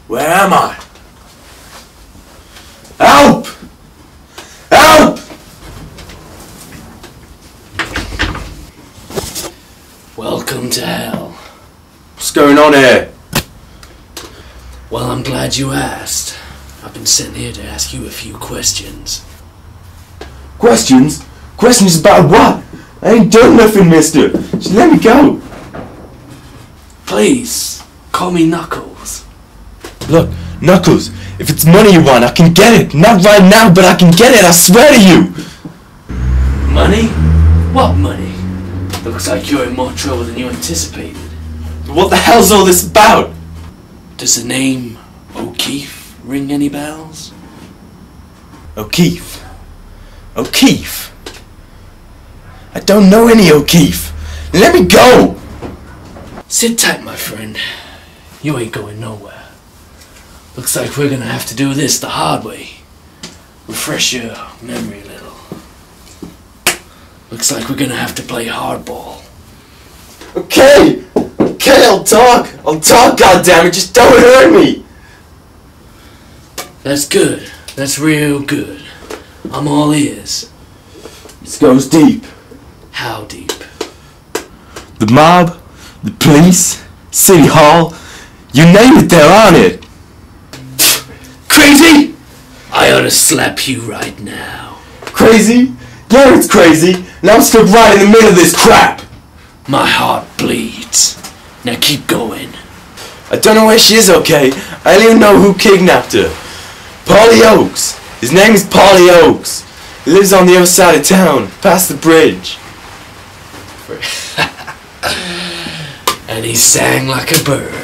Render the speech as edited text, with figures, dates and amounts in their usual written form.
Where am I? Help! Help! Welcome to hell. What's going on here? Well, I'm glad you asked. I've been sent here to ask you a few questions. Questions? Questions about what? I ain't done nothing, mister. Just let me go. Please, call me Knuckles. Look, Knuckles, if it's money you want, I can get it. Not right now, but I can get it, I swear to you. Money? What money? Looks like you're in more trouble than you anticipated. What the hell's all this about? Does the name O'Keefe ring any bells? O'Keefe? O'Keefe? I don't know any O'Keefe. Let me go! Sit tight, my friend. You ain't going nowhere. Looks like we're gonna have to do this the hard way. Refresh your memory a little. Looks like we're gonna have to play hardball. Okay! Okay, I'll talk! I'll talk, goddammit! Just don't hurt me! That's good. That's real good. I'm all ears. This goes deep. How deep? The mob, the police, City Hall, you name it, they're on it! Crazy? I ought to slap you right now. Crazy? Yeah, it's crazy, and I'm stuck right in the middle of this crap! My heart bleeds. Now keep going. I don't know where she is, okay? I don't even know who kidnapped her. Paulie Oakes. His name is Paulie Oakes. He lives on the other side of town, past the bridge. And he sang like a bird.